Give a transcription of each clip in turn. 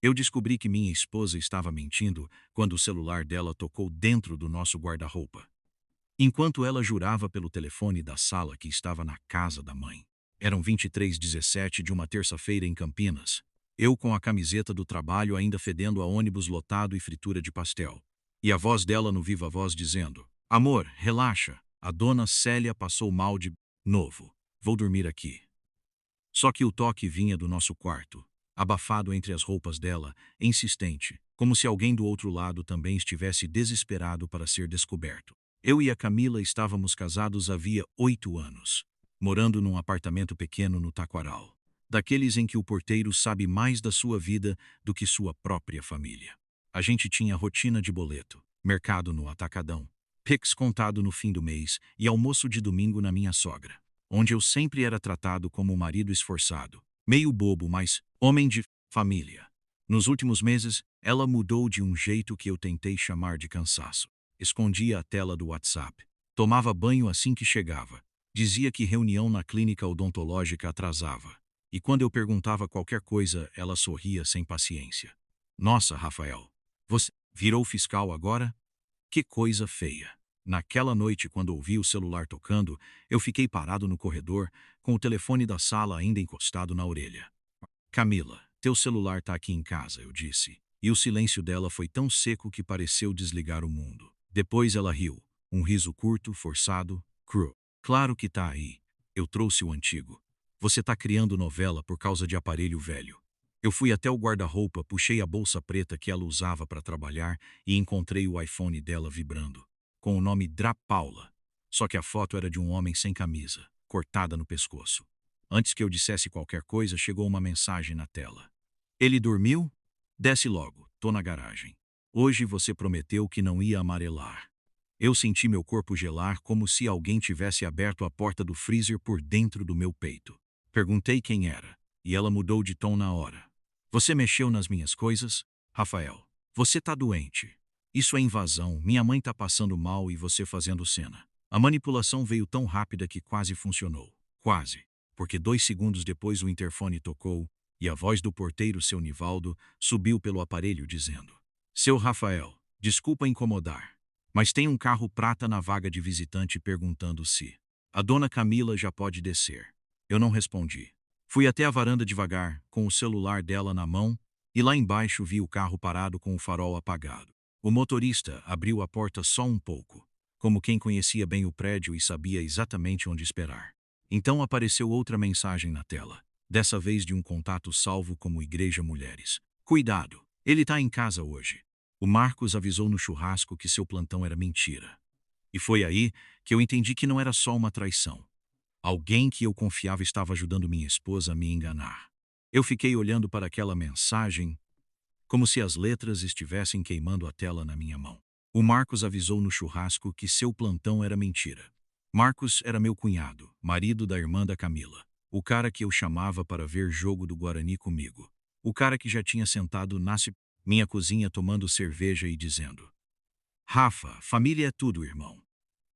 Eu descobri que minha esposa estava mentindo quando o celular dela tocou dentro do nosso guarda-roupa, enquanto ela jurava pelo telefone da sala que estava na casa da mãe. Eram 23h17 de uma terça-feira em Campinas. Eu com a camiseta do trabalho ainda fedendo a ônibus lotado e fritura de pastel. E a voz dela no viva voz dizendo: "Amor, relaxa. A dona Célia passou mal de novo. Vou dormir aqui." Só que o toque vinha do nosso quarto, abafado entre as roupas dela, insistente, como se alguém do outro lado também estivesse desesperado para ser descoberto. Eu e a Camila estávamos casados havia 8 anos, morando num apartamento pequeno no Taquaral, daqueles em que o porteiro sabe mais da sua vida do que sua própria família. A gente tinha rotina de boleto, mercado no atacadão, Pix contado no fim do mês e almoço de domingo na minha sogra, onde eu sempre era tratado como um marido esforçado, meio bobo, mas homem de família. Nos últimos meses, ela mudou de um jeito que eu tentei chamar de cansaço. Escondia a tela do WhatsApp, tomava banho assim que chegava, dizia que reunião na clínica odontológica atrasava. E quando eu perguntava qualquer coisa, ela sorria sem paciência. "Nossa, Rafael, você virou fiscal agora? Que coisa feia." Naquela noite, quando ouvi o celular tocando, eu fiquei parado no corredor, com o telefone da sala ainda encostado na orelha. "Camila, teu celular tá aqui em casa", eu disse. E o silêncio dela foi tão seco que pareceu desligar o mundo. Depois ela riu, um riso curto, forçado, cru. "Claro que tá aí. Eu trouxe o antigo. Você tá criando novela por causa de aparelho velho." Eu fui até o guarda-roupa, puxei a bolsa preta que ela usava para trabalhar e encontrei o iPhone dela vibrando, com o nome Dra Paula. Só que a foto era de um homem sem camisa, cortada no pescoço. Antes que eu dissesse qualquer coisa, chegou uma mensagem na tela. "Ele dormiu? Desce logo, tô na garagem. Hoje você prometeu que não ia amarelar." Eu senti meu corpo gelar como se alguém tivesse aberto a porta do freezer por dentro do meu peito. Perguntei quem era, e ela mudou de tom na hora. "Você mexeu nas minhas coisas? Rafael, você tá doente. Isso é invasão, minha mãe tá passando mal e você fazendo cena." A manipulação veio tão rápida que quase funcionou. Quase. Porque 2 segundos depois o interfone tocou, e a voz do porteiro, seu Nivaldo, subiu pelo aparelho dizendo: "Seu Rafael, desculpa incomodar, mas tem um carro prata na vaga de visitante perguntando se a dona Camila já pode descer." Eu não respondi. Fui até a varanda devagar, com o celular dela na mão, e lá embaixo vi o carro parado com o farol apagado. O motorista abriu a porta só um pouco, como quem conhecia bem o prédio e sabia exatamente onde esperar. Então apareceu outra mensagem na tela, dessa vez de um contato salvo como Igreja Mulheres. "Cuidado, ele tá em casa hoje. O Marcos avisou no churrasco que seu plantão era mentira." E foi aí que eu entendi que não era só uma traição. Alguém que eu confiava estava ajudando minha esposa a me enganar. Eu fiquei olhando para aquela mensagem, como se as letras estivessem queimando a tela na minha mão. O Marcos avisou no churrasco que seu plantão era mentira. Marcos era meu cunhado, marido da irmã da Camila. O cara que eu chamava para ver jogo do Guarani comigo. O cara que já tinha sentado na minha cozinha tomando cerveja e dizendo: "Rafa, família é tudo, irmão."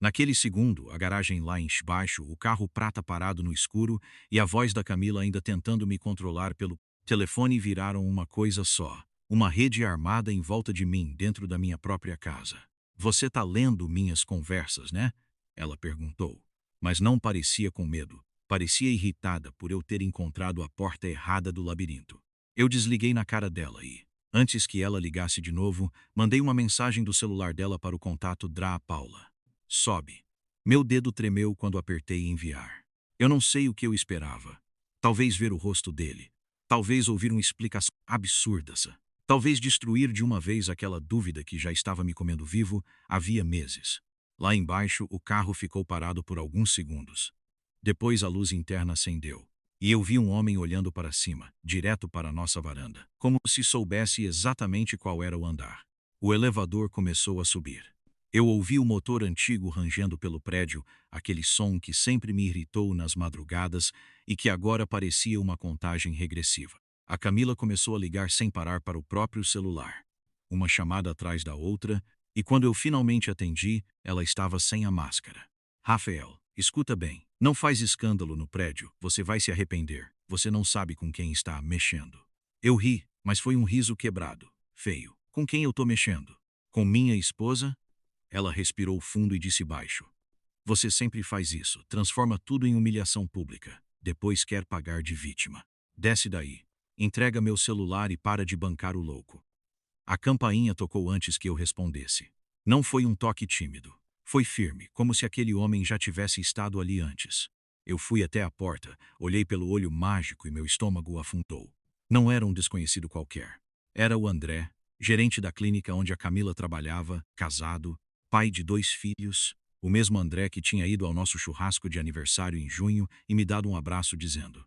Naquele segundo, a garagem lá embaixo, o carro prata parado no escuro e a voz da Camila ainda tentando me controlar pelo telefone viraram uma coisa só. Uma rede armada em volta de mim dentro da minha própria casa. "Você tá lendo minhas conversas, né?" ela perguntou. Mas não parecia com medo. Parecia irritada por eu ter encontrado a porta errada do labirinto. Eu desliguei na cara dela e, antes que ela ligasse de novo, mandei uma mensagem do celular dela para o contato Dra Paula. "Sobe." Meu dedo tremeu quando apertei enviar. Eu não sei o que eu esperava. Talvez ver o rosto dele. Talvez ouvir uma explicação absurda. Talvez destruir de uma vez aquela dúvida que já estava me comendo vivo havia meses. Lá embaixo, o carro ficou parado por alguns segundos. Depois a luz interna acendeu. E eu vi um homem olhando para cima, direto para a nossa varanda, como se soubesse exatamente qual era o andar. O elevador começou a subir. Eu ouvi o motor antigo rangendo pelo prédio, aquele som que sempre me irritou nas madrugadas e que agora parecia uma contagem regressiva. A Camila começou a ligar sem parar para o próprio celular. Uma chamada atrás da outra, e quando eu finalmente atendi, ela estava sem a máscara. "Rafael, escuta bem. Não faz escândalo no prédio, você vai se arrepender. Você não sabe com quem está mexendo." Eu ri, Mas foi um riso quebrado, feio. Com quem eu tô mexendo? Com minha esposa? Ela respirou fundo e disse baixo. Você sempre faz isso, transforma tudo em humilhação pública. Depois quer pagar de vítima. Desce daí. Entrega meu celular e para de bancar o louco. A campainha tocou antes que eu respondesse. Não foi um toque tímido. Foi firme, como se aquele homem já tivesse estado ali antes. Eu fui até a porta, olhei pelo olho mágico e meu estômago afundou. Não era um desconhecido qualquer. Era o André, gerente da clínica onde a Camila trabalhava, casado, pai de 2 filhos, o mesmo André que tinha ido ao nosso churrasco de aniversário em junho e me dado um abraço dizendo: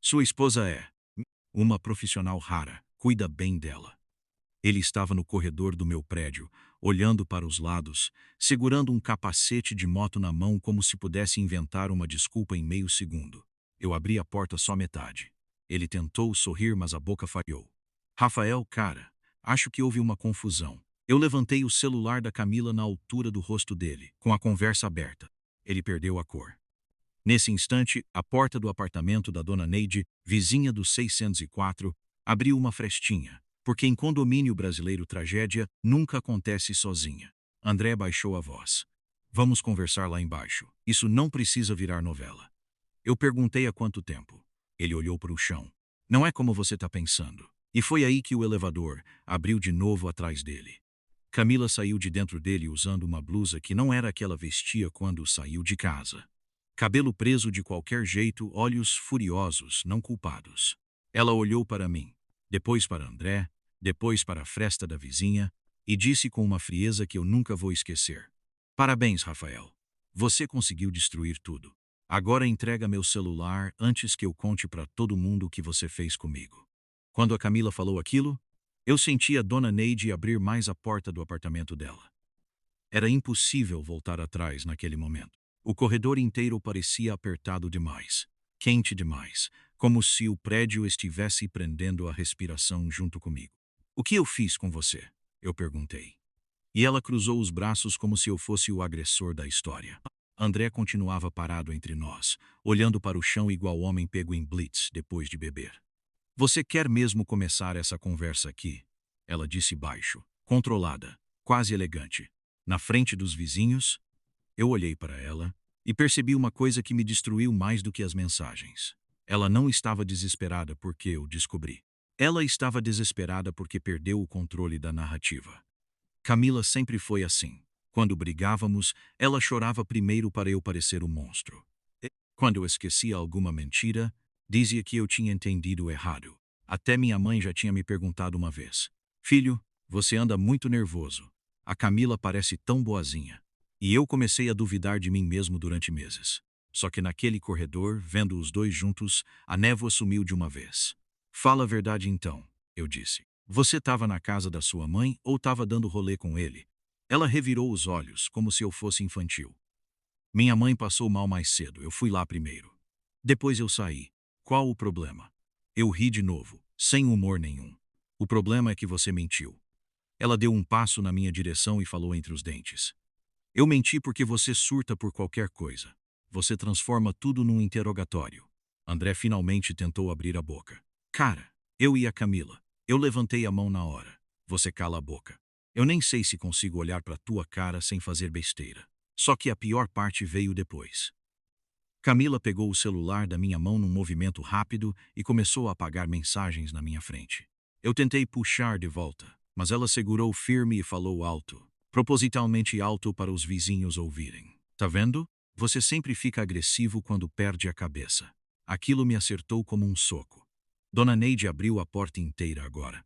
Sua esposa é uma profissional rara, cuida bem dela. Ele estava no corredor do meu prédio, olhando para os lados, segurando um capacete de moto na mão como se pudesse inventar uma desculpa em meio segundo. Eu abri a porta só metade. Ele tentou sorrir, mas a boca falhou. Rafael, cara, acho que houve uma confusão. Eu levantei o celular da Camila na altura do rosto dele, com a conversa aberta. Ele perdeu a cor. Nesse instante, a porta do apartamento da dona Neide, vizinha do 604, abriu uma frestinha, porque em condomínio brasileiro tragédia nunca acontece sozinha. André baixou a voz. Vamos conversar lá embaixo. Isso não precisa virar novela. Eu perguntei há quanto tempo. Ele olhou para o chão. Não é como você está pensando. E foi aí que o elevador abriu de novo atrás dele. Camila saiu de dentro dele usando uma blusa que não era a que ela vestia quando saiu de casa. Cabelo preso de qualquer jeito, olhos furiosos, não culpados. Ela olhou para mim, depois para André, depois para a fresta da vizinha, e disse com uma frieza que eu nunca vou esquecer. Parabéns, Rafael. Você conseguiu destruir tudo. Agora entrega meu celular antes que eu conte para todo mundo o que você fez comigo. Quando a Camila falou aquilo, eu senti a dona Neide abrir mais a porta do apartamento dela. Era impossível voltar atrás naquele momento. O corredor inteiro parecia apertado demais, quente demais, como se o prédio estivesse prendendo a respiração junto comigo. O que eu fiz com você? Eu perguntei. E ela cruzou os braços como se eu fosse o agressor da história. André continuava parado entre nós, olhando para o chão igual homem pego em blitz depois de beber. Você quer mesmo começar essa conversa aqui? Ela disse baixo, controlada, quase elegante. Na frente dos vizinhos? Eu olhei para ela e percebi uma coisa que me destruiu mais do que as mensagens. Ela não estava desesperada porque eu descobri. Ela estava desesperada porque perdeu o controle da narrativa. Camila sempre foi assim. Quando brigávamos, ela chorava primeiro para eu parecer o monstro. E, quando eu esquecia alguma mentira, dizia que eu tinha entendido errado. Até minha mãe já tinha me perguntado uma vez: Filho, você anda muito nervoso. A Camila parece tão boazinha. E eu comecei a duvidar de mim mesmo durante meses. Só que naquele corredor, vendo os dois juntos, a névoa sumiu de uma vez. Fala a verdade então, eu disse. Você estava na casa da sua mãe ou estava dando rolê com ele? Ela revirou os olhos, como se eu fosse infantil. Minha mãe passou mal mais cedo, eu fui lá primeiro. Depois eu saí. Qual o problema? Eu ri de novo, sem humor nenhum. O problema é que você mentiu. Ela deu um passo na minha direção e falou entre os dentes. Eu menti porque você surta por qualquer coisa. Você transforma tudo num interrogatório. André finalmente tentou abrir a boca. Cara, eu e a Camila. Eu levantei a mão na hora. Você cala a boca. Eu nem sei se consigo olhar para tua cara sem fazer besteira. Só que a pior parte veio depois. Camila pegou o celular da minha mão num movimento rápido e começou a apagar mensagens na minha frente. Eu tentei puxar de volta, mas ela segurou firme e falou alto, propositalmente alto para os vizinhos ouvirem. Tá vendo? Você sempre fica agressivo quando perde a cabeça. Aquilo me acertou como um soco. Dona Neide abriu a porta inteira agora.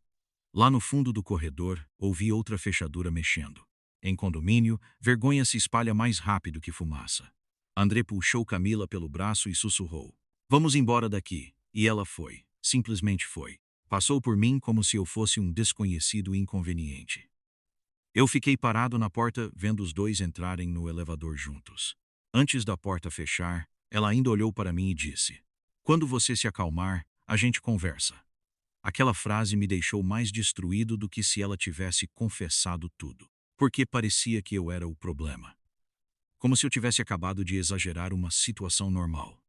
Lá no fundo do corredor, ouvi outra fechadura mexendo. Em condomínio, vergonha se espalha mais rápido que fumaça. André puxou Camila pelo braço e sussurrou: Vamos embora daqui. E ela foi. Simplesmente foi. Passou por mim como se eu fosse um desconhecido inconveniente. Eu fiquei parado na porta vendo os dois entrarem no elevador juntos. Antes da porta fechar, ela ainda olhou para mim e disse: Quando você se acalmar, a gente conversa. Aquela frase me deixou mais destruído do que se ela tivesse confessado tudo, porque parecia que eu era o problema. Como se eu tivesse acabado de exagerar uma situação normal.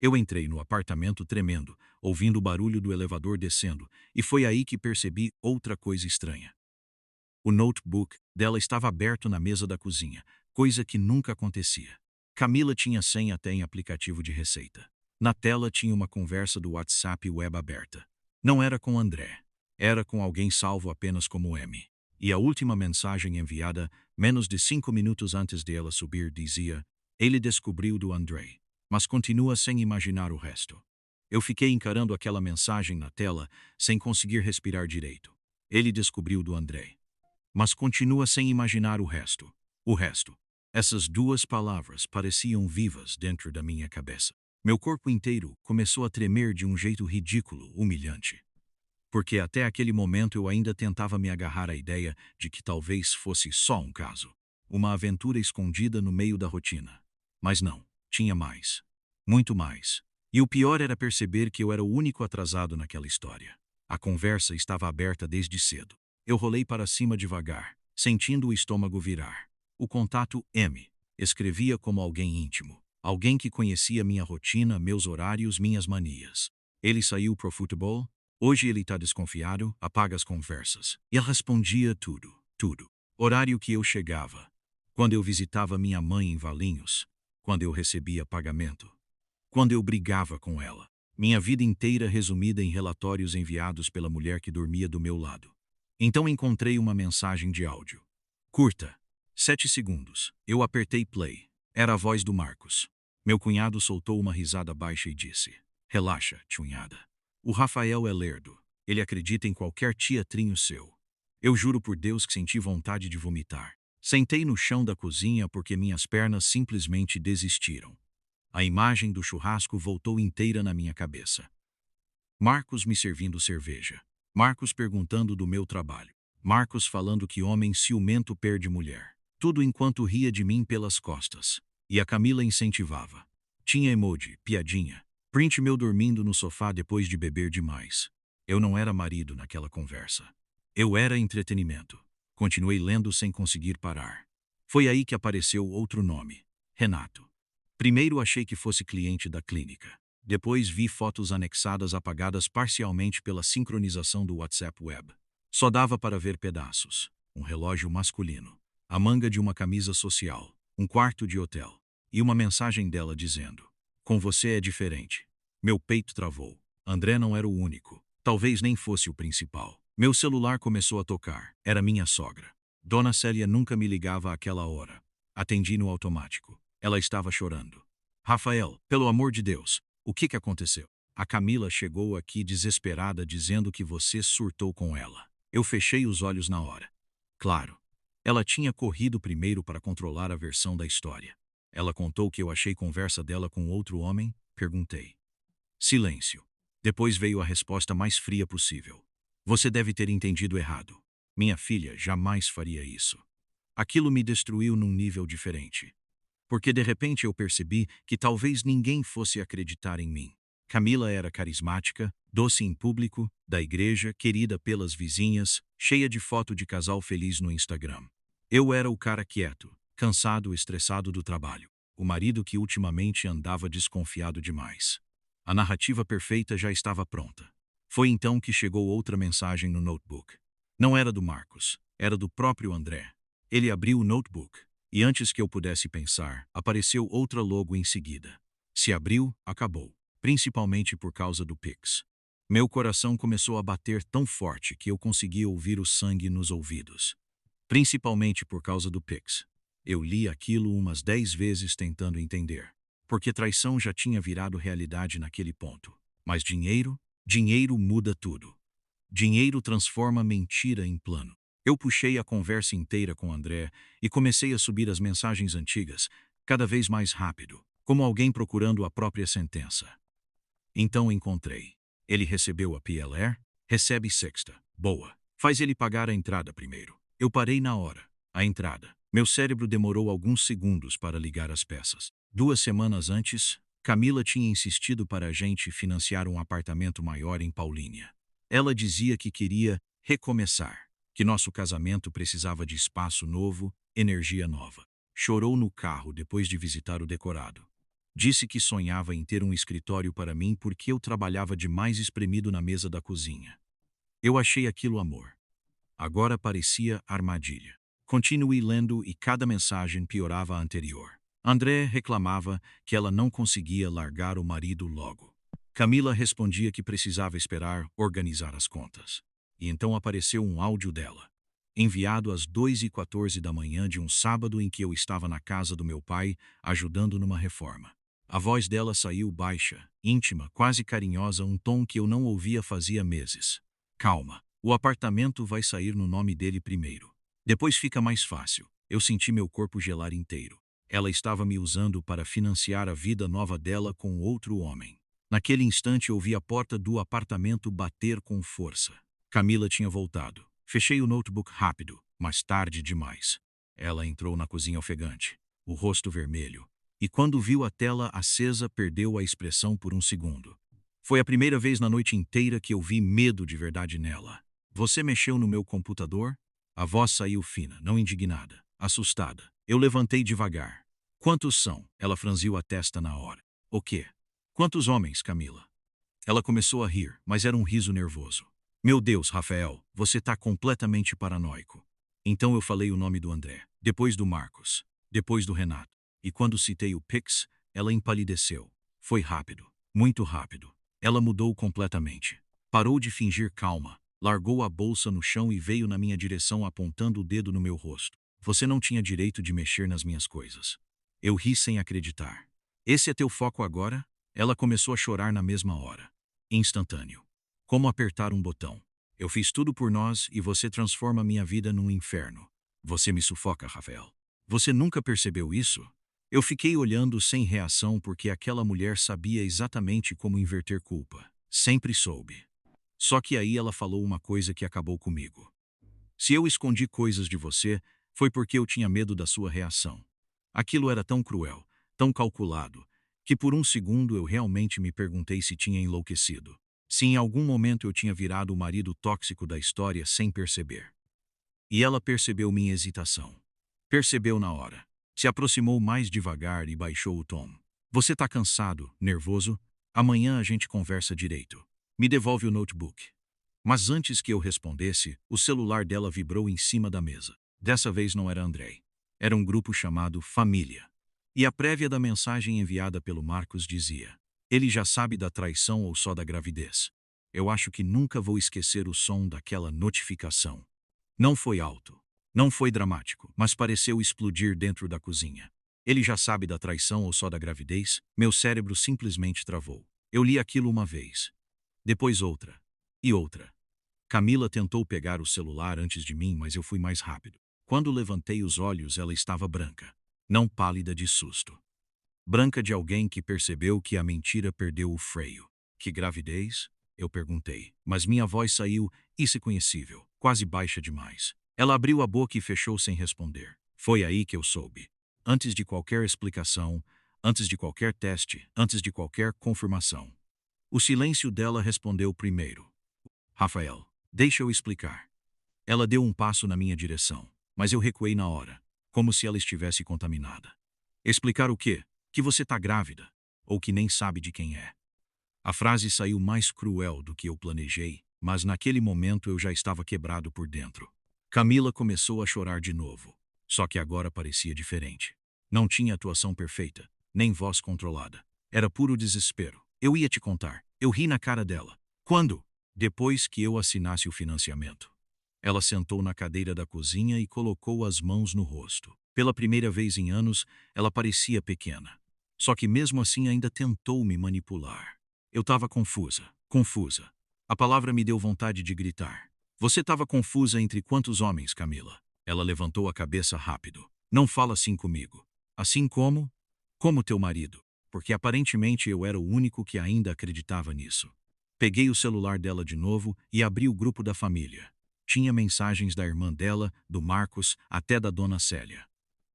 Eu entrei no apartamento tremendo, ouvindo o barulho do elevador descendo, e foi aí que percebi outra coisa estranha. O notebook dela estava aberto na mesa da cozinha, coisa que nunca acontecia. Camila tinha senha até em aplicativo de receita. Na tela tinha uma conversa do WhatsApp web aberta. Não era com André. Era com alguém salvo apenas como M. E a última mensagem enviada, menos de 5 minutos antes de ela subir, dizia: ele descobriu do André, mas continua sem imaginar o resto. Eu fiquei encarando aquela mensagem na tela, sem conseguir respirar direito. Ele descobriu do André, mas continua sem imaginar o resto. O resto. Essas duas palavras pareciam vivas dentro da minha cabeça. Meu corpo inteiro começou a tremer de um jeito ridículo, humilhante. Porque até aquele momento eu ainda tentava me agarrar à ideia de que talvez fosse só um caso. Uma aventura escondida no meio da rotina. Mas não, tinha mais. Muito mais. E o pior era perceber que eu era o único atrasado naquela história. A conversa estava aberta desde cedo. Eu rolei para cima devagar, sentindo o estômago virar. O contato M. Escrevia como alguém íntimo. Alguém que conhecia minha rotina, meus horários, minhas manias. Ele saiu pro futebol? Hoje ele tá desconfiado, apaga as conversas. E ela respondia tudo, tudo. Horário que eu chegava. Quando eu visitava minha mãe em Valinhos. Quando eu recebia pagamento. Quando eu brigava com ela. Minha vida inteira resumida em relatórios enviados pela mulher que dormia do meu lado. Então encontrei uma mensagem de áudio. Curta. 7 segundos. Eu apertei play. Era a voz do Marcos. Meu cunhado soltou uma risada baixa e disse: relaxa, cunhada. O Rafael é lerdo. Ele acredita em qualquer teatrinho seu. Eu juro por Deus que senti vontade de vomitar. Sentei no chão da cozinha porque minhas pernas simplesmente desistiram. A imagem do churrasco voltou inteira na minha cabeça. Marcos me servindo cerveja. Marcos perguntando do meu trabalho. Marcos falando que homem ciumento perde mulher. Tudo enquanto ria de mim pelas costas. E a Camila incentivava. Tinha emoji, piadinha. Print meu dormindo no sofá depois de beber demais. Eu não era marido naquela conversa. Eu era entretenimento. Continuei lendo sem conseguir parar. Foi aí que apareceu outro nome. Renato. Primeiro achei que fosse cliente da clínica. Depois vi fotos anexadas apagadas parcialmente pela sincronização do WhatsApp web. Só dava para ver pedaços. Um relógio masculino. A manga de uma camisa social. Um quarto de hotel. E uma mensagem dela dizendo: com você é diferente. Meu peito travou. André não era o único. Talvez nem fosse o principal. Meu celular começou a tocar. Era minha sogra. Dona Célia nunca me ligava àquela hora. Atendi no automático. Ela estava chorando. Rafael, pelo amor de Deus, o que aconteceu? A Camila chegou aqui desesperada dizendo que você surtou com ela. Eu fechei os olhos na hora. Claro. Ela tinha corrido primeiro para controlar a versão da história. Ela contou que eu achei conversa dela com outro homem? Perguntei. Silêncio. Depois veio a resposta mais fria possível. Você deve ter entendido errado. Minha filha jamais faria isso. Aquilo me destruiu num nível diferente. Porque de repente eu percebi que talvez ninguém fosse acreditar em mim. Camila era carismática, doce em público, da igreja, querida pelas vizinhas, cheia de foto de casal feliz no Instagram. Eu era o cara quieto, cansado, estressado do trabalho. O marido que ultimamente andava desconfiado demais. A narrativa perfeita já estava pronta. Foi então que chegou outra mensagem no notebook. Não era do Marcos, era do próprio André. Ele abriu o notebook, e antes que eu pudesse pensar, apareceu outra logo em seguida. Se abriu, acabou. Principalmente por causa do Pix. Meu coração começou a bater tão forte que eu conseguia ouvir o sangue nos ouvidos. Principalmente por causa do Pix. Eu li aquilo umas 10 vezes tentando entender. Porque traição já tinha virado realidade naquele ponto. Mas dinheiro? Dinheiro muda tudo. Dinheiro transforma mentira em plano. Eu puxei a conversa inteira com André e comecei a subir as mensagens antigas, cada vez mais rápido, como alguém procurando a própria sentença. Então encontrei. Ele recebeu a PLR? Recebe sexta. Boa. Faz ele pagar a entrada primeiro. Eu parei na hora. A entrada. Meu cérebro demorou alguns segundos para ligar as peças. 2 semanas antes, Camila tinha insistido para a gente financiar um apartamento maior em Paulínia. Ela dizia que queria recomeçar, que nosso casamento precisava de espaço novo, energia nova. Chorou no carro depois de visitar o decorado. Disse que sonhava em ter um escritório para mim porque eu trabalhava demais espremido na mesa da cozinha. Eu achei aquilo amor. Agora parecia armadilha. Continuei lendo e cada mensagem piorava a anterior. André reclamava que ela não conseguia largar o marido logo. Camila respondia que precisava esperar organizar as contas. E então apareceu um áudio dela, enviado às 2h14 da manhã de um sábado em que eu estava na casa do meu pai, ajudando numa reforma. A voz dela saiu baixa, íntima, quase carinhosa, um tom que eu não ouvia fazia meses. Calma, o apartamento vai sair no nome dele primeiro. Depois fica mais fácil. Eu senti meu corpo gelar inteiro. Ela estava me usando para financiar a vida nova dela com outro homem. Naquele instante ouvi a porta do apartamento bater com força. Camila tinha voltado. Fechei o notebook rápido, mas tarde demais. Ela entrou na cozinha ofegante, o rosto vermelho, e quando viu a tela acesa perdeu a expressão por um segundo. Foi a primeira vez na noite inteira que eu vi medo de verdade nela. Você mexeu no meu computador? A voz saiu fina, não indignada, assustada. Eu levantei devagar. Quantos são? Ela franziu a testa na hora. O quê? Quantos homens, Camila? Ela começou a rir, mas era um riso nervoso. Meu Deus, Rafael, você tá completamente paranoico. Então eu falei o nome do André, depois do Marcos, depois do Renato. E quando citei o Pix, ela empalideceu. Foi rápido, muito rápido. Ela mudou completamente. Parou de fingir calma, largou a bolsa no chão e veio na minha direção apontando o dedo no meu rosto. Você não tinha direito de mexer nas minhas coisas. Eu ri sem acreditar. Esse é teu foco agora? Ela começou a chorar na mesma hora. Instantâneo. Como apertar um botão. Eu fiz tudo por nós e você transforma minha vida num inferno. Você me sufoca, Rafael. Você nunca percebeu isso? Eu fiquei olhando sem reação porque aquela mulher sabia exatamente como inverter culpa. Sempre soube. Só que aí ela falou uma coisa que acabou comigo. Se eu escondi coisas de você, foi porque eu tinha medo da sua reação. Aquilo era tão cruel, tão calculado, que por um segundo eu realmente me perguntei se tinha enlouquecido. Se em algum momento eu tinha virado o marido tóxico da história sem perceber. E ela percebeu minha hesitação. Percebeu na hora. Se aproximou mais devagar e baixou o tom. Você tá cansado, nervoso? Amanhã a gente conversa direito. Me devolve o notebook. Mas antes que eu respondesse, o celular dela vibrou em cima da mesa. Dessa vez não era Andrei. Era um grupo chamado Família. E a prévia da mensagem enviada pelo Marcos dizia: ele já sabe da traição ou só da gravidez? Eu acho que nunca vou esquecer o som daquela notificação. Não foi alto. Não foi dramático, mas pareceu explodir dentro da cozinha. Ele já sabe da traição ou só da gravidez? Meu cérebro simplesmente travou. Eu li aquilo uma vez. Depois outra. E outra. Camila tentou pegar o celular antes de mim, mas eu fui mais rápido. Quando levantei os olhos, ela estava branca. Não pálida de susto. Branca de alguém que percebeu que a mentira perdeu o freio. Que gravidez? Eu perguntei, mas minha voz saiu irreconhecível, quase baixa demais. Ela abriu a boca e fechou sem responder. Foi aí que eu soube. Antes de qualquer explicação, antes de qualquer teste, antes de qualquer confirmação. O silêncio dela respondeu primeiro. Rafael, deixa eu explicar. Ela deu um passo na minha direção, mas eu recuei na hora, como se ela estivesse contaminada. Explicar o quê? Que você tá grávida, ou que nem sabe de quem é. A frase saiu mais cruel do que eu planejei, mas naquele momento eu já estava quebrado por dentro. Camila começou a chorar de novo, só que agora parecia diferente. Não tinha atuação perfeita, nem voz controlada. Era puro desespero. Eu ia te contar. Eu ri na cara dela. Quando? Depois que eu assinasse o financiamento. Ela sentou na cadeira da cozinha e colocou as mãos no rosto. Pela primeira vez em anos, ela parecia pequena. Só que mesmo assim ainda tentou me manipular. Eu estava confusa, confusa. A palavra me deu vontade de gritar. Você estava confusa entre quantos homens, Camila? Ela levantou a cabeça rápido. Não fala assim comigo. Assim como? Como teu marido. Porque aparentemente eu era o único que ainda acreditava nisso. Peguei o celular dela de novo e abri o grupo da família. Tinha mensagens da irmã dela, do Marcos, até da dona Célia.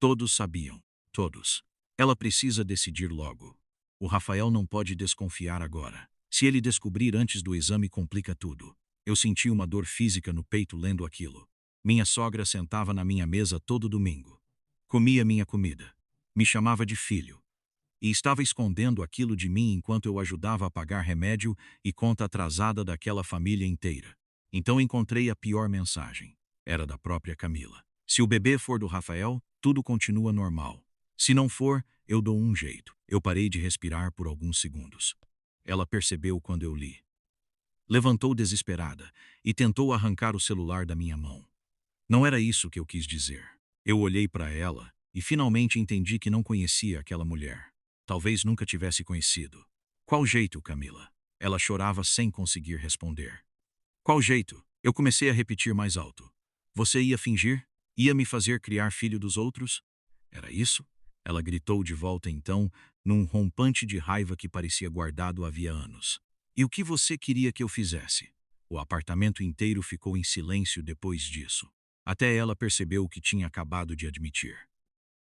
Todos sabiam. Todos. Ela precisa decidir logo. O Rafael não pode desconfiar agora. Se ele descobrir antes do exame, complica tudo. Eu senti uma dor física no peito lendo aquilo. Minha sogra sentava na minha mesa todo domingo. Comia minha comida. Me chamava de filho. e estava escondendo aquilo de mim enquanto eu ajudava a pagar remédio e conta atrasada daquela família inteira. Então encontrei a pior mensagem. Era da própria Camila. Se o bebê for do Rafael, tudo continua normal. Se não for, eu dou um jeito. Eu parei de respirar por alguns segundos. Ela percebeu quando eu li. Levantou desesperada e tentou arrancar o celular da minha mão. Não era isso que eu quis dizer. Eu olhei para ela e finalmente entendi que não conhecia aquela mulher. Talvez nunca tivesse conhecido. Qual jeito, Camila? Ela chorava sem conseguir responder. Qual jeito? Eu comecei a repetir mais alto. Você ia fingir? Ia me fazer criar filho dos outros? Era isso? Ela gritou de volta então, num rompante de raiva que parecia guardado havia anos. E o que você queria que eu fizesse? O apartamento inteiro ficou em silêncio depois disso. Até ela percebeu o que tinha acabado de admitir.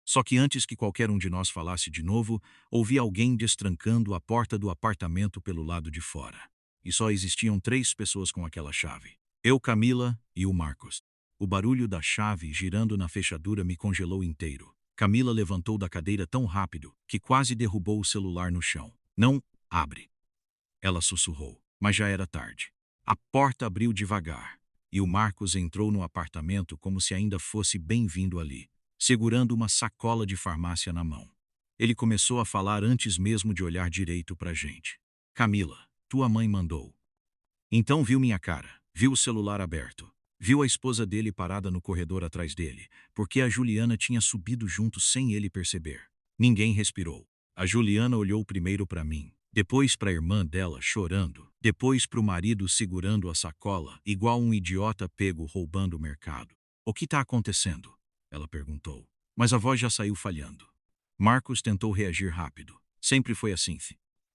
Só que antes que qualquer um de nós falasse de novo, ouvi alguém destrancando a porta do apartamento pelo lado de fora. E só existiam 3 pessoas com aquela chave. Eu, Camila e o Marcos. O barulho da chave girando na fechadura me congelou inteiro. Camila levantou da cadeira tão rápido que quase derrubou o celular no chão. Não, abre. Ela sussurrou, mas já era tarde. A porta abriu devagar, e o Marcos entrou no apartamento como se ainda fosse bem-vindo ali, segurando uma sacola de farmácia na mão. Ele começou a falar antes mesmo de olhar direito pra gente. Camila, tua mãe mandou. Então viu minha cara, viu o celular aberto, viu a esposa dele parada no corredor atrás dele, porque a Juliana tinha subido junto sem ele perceber. Ninguém respirou. A Juliana olhou primeiro para mim, depois para a irmã dela chorando, depois para o marido segurando a sacola, igual um idiota pego roubando o mercado. O que está acontecendo? Ela perguntou. Mas a voz já saiu falhando. Marcos tentou reagir rápido. Sempre foi assim.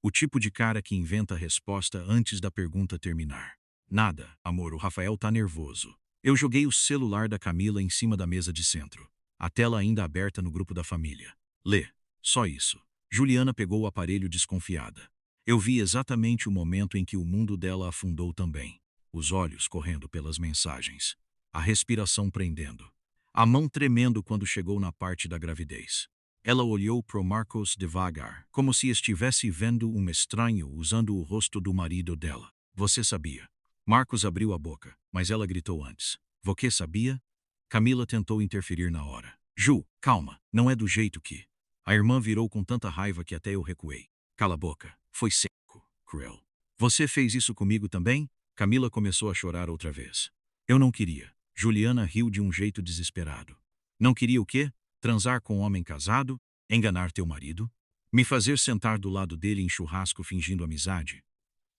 O tipo de cara que inventa a resposta antes da pergunta terminar. Nada, amor, o Rafael tá nervoso. Eu joguei o celular da Camila em cima da mesa de centro. A tela ainda aberta no grupo da família. Lê. Só isso. Juliana pegou o aparelho desconfiada. Eu vi exatamente o momento em que o mundo dela afundou também. Os olhos correndo pelas mensagens. A respiração prendendo. A mão tremendo quando chegou na parte da gravidez. Ela olhou pro Marcos devagar, como se estivesse vendo um estranho usando o rosto do marido dela. Você sabia? Marcos abriu a boca, mas ela gritou antes. Você sabia? Camila tentou interferir na hora. Ju, calma, não é do jeito que... A irmã virou com tanta raiva que até eu recuei. Cala a boca, foi seco, cruel. Você fez isso comigo também? Camila começou a chorar outra vez. Eu não queria. Juliana riu de um jeito desesperado. Não queria o quê? Transar com um homem casado? Enganar teu marido? Me fazer sentar do lado dele em churrasco fingindo amizade?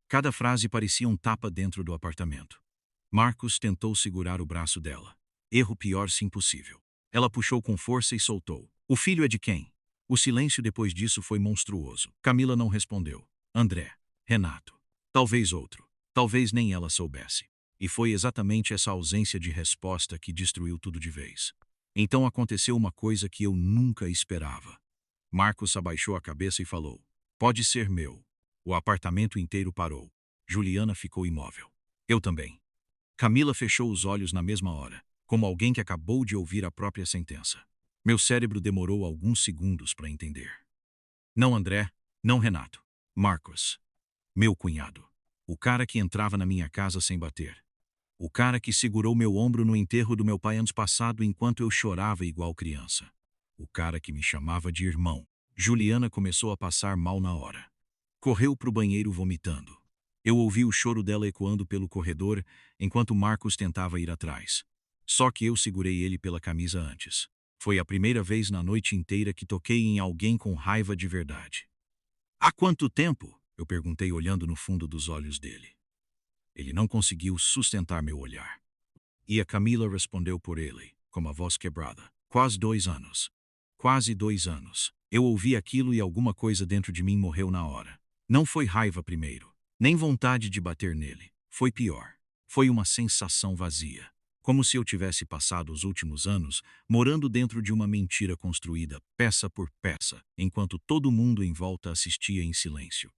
Cada frase parecia um tapa dentro do apartamento. Marcos tentou segurar o braço dela. Erro pior se impossível. Ela puxou com força e soltou. O filho é de quem? O silêncio depois disso foi monstruoso. Camila não respondeu. André. Renato. Talvez outro. Talvez nem ela soubesse. E foi exatamente essa ausência de resposta que destruiu tudo de vez. Então aconteceu uma coisa que eu nunca esperava. Marcos abaixou a cabeça e falou. Pode ser meu. O apartamento inteiro parou. Juliana ficou imóvel. Eu também. Camila fechou os olhos na mesma hora, como alguém que acabou de ouvir a própria sentença. Meu cérebro demorou alguns segundos para entender. Não André, não Renato. Marcos. Meu cunhado. O cara que entrava na minha casa sem bater. O cara que segurou meu ombro no enterro do meu pai ano passado enquanto eu chorava igual criança. O cara que me chamava de irmão. Juliana começou a passar mal na hora. Correu pro banheiro vomitando. Eu ouvi o choro dela ecoando pelo corredor enquanto Marcos tentava ir atrás. Só que eu segurei ele pela camisa antes. Foi a primeira vez na noite inteira que toquei em alguém com raiva de verdade. Há quanto tempo? Eu perguntei olhando no fundo dos olhos dele. Ele não conseguiu sustentar meu olhar. E a Camila respondeu por ele, com a voz quebrada. Quase 2 anos. Quase 2 anos. Eu ouvi aquilo e alguma coisa dentro de mim morreu na hora. Não foi raiva primeiro, nem vontade de bater nele. Foi pior. Foi uma sensação vazia. Como se eu tivesse passado os últimos anos morando dentro de uma mentira construída, peça por peça, enquanto todo mundo em volta assistia em silêncio.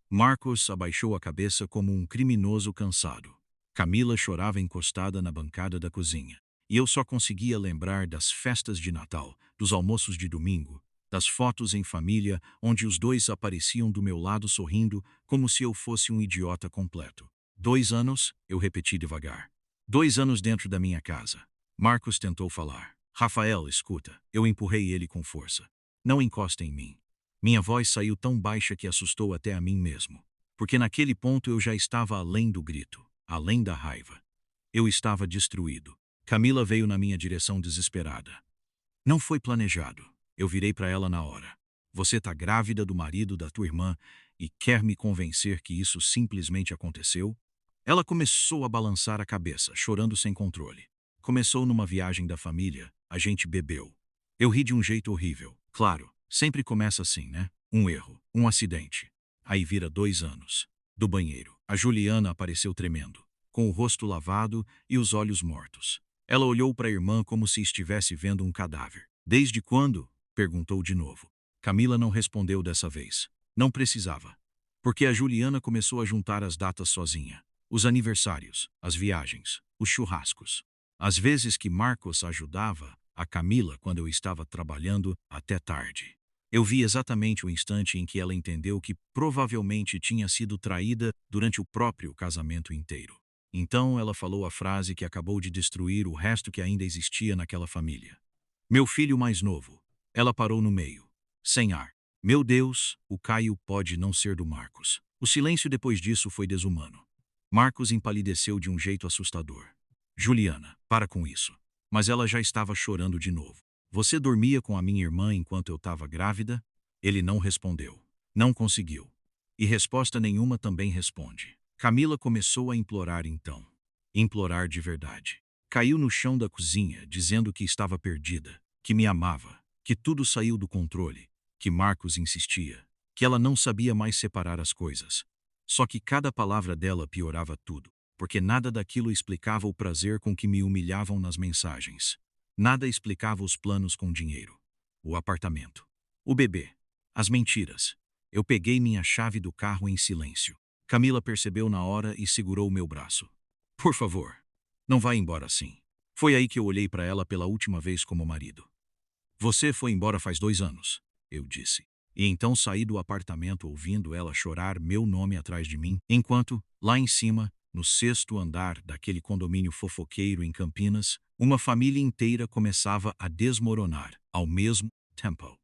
Marcos abaixou a cabeça como um criminoso cansado. Camila chorava encostada na bancada da cozinha. E eu só conseguia lembrar das festas de Natal, dos almoços de domingo, das fotos em família, onde os dois apareciam do meu lado sorrindo, como se eu fosse um idiota completo. 2 anos, eu repeti devagar. 2 anos dentro da minha casa. Marcos tentou falar. Rafael, escuta. Eu empurrei ele com força. Não encosta em mim. Minha voz saiu tão baixa que assustou até a mim mesmo. Porque naquele ponto eu já estava além do grito, além da raiva. Eu estava destruído. Camila veio na minha direção desesperada. Não foi planejado. Eu virei para ela na hora. Você tá grávida do marido da tua irmã e quer me convencer que isso simplesmente aconteceu? Ela começou a balançar a cabeça, chorando sem controle. Começou numa viagem da família, a gente bebeu. Eu ri de um jeito horrível. Claro, sempre começa assim, né? Um erro, um acidente. Aí vira 2 anos. Do banheiro, a Juliana apareceu tremendo, com o rosto lavado e os olhos mortos. Ela olhou para a irmã como se estivesse vendo um cadáver. Desde quando? Perguntou de novo. Camila não respondeu dessa vez. Não precisava. Porque a Juliana começou a juntar as datas sozinha. Os aniversários, as viagens, os churrascos. Às vezes que Marcos ajudava a Camila quando eu estava trabalhando até tarde. Eu vi exatamente o instante em que ela entendeu que provavelmente tinha sido traída durante o próprio casamento inteiro. Então ela falou a frase que acabou de destruir o resto que ainda existia naquela família. Meu filho mais novo. Ela parou no meio, sem ar. Meu Deus, o Caio pode não ser do Marcos. O silêncio depois disso foi desumano. Marcos empalideceu de um jeito assustador. Juliana, para com isso. Mas ela já estava chorando de novo. Você dormia com a minha irmã enquanto eu estava grávida? Ele não respondeu. Não conseguiu. E resposta nenhuma também responde. Camila começou a implorar então. Implorar de verdade. Caiu no chão da cozinha, dizendo que estava perdida, que me amava, que tudo saiu do controle, que Marcos insistia, que ela não sabia mais separar as coisas. Só que cada palavra dela piorava tudo, porque nada daquilo explicava o prazer com que me humilhavam nas mensagens. Nada explicava os planos com dinheiro. O apartamento. O bebê. As mentiras. Eu peguei minha chave do carro em silêncio. Camila percebeu na hora e segurou meu braço. Por favor, não vá embora assim. Foi aí que eu olhei para ela pela última vez como marido. Você foi embora faz 2 anos, eu disse. E então saí do apartamento ouvindo ela chorar meu nome atrás de mim, enquanto, lá em cima, no 6º andar daquele condomínio fofoqueiro em Campinas, uma família inteira começava a desmoronar ao mesmo tempo.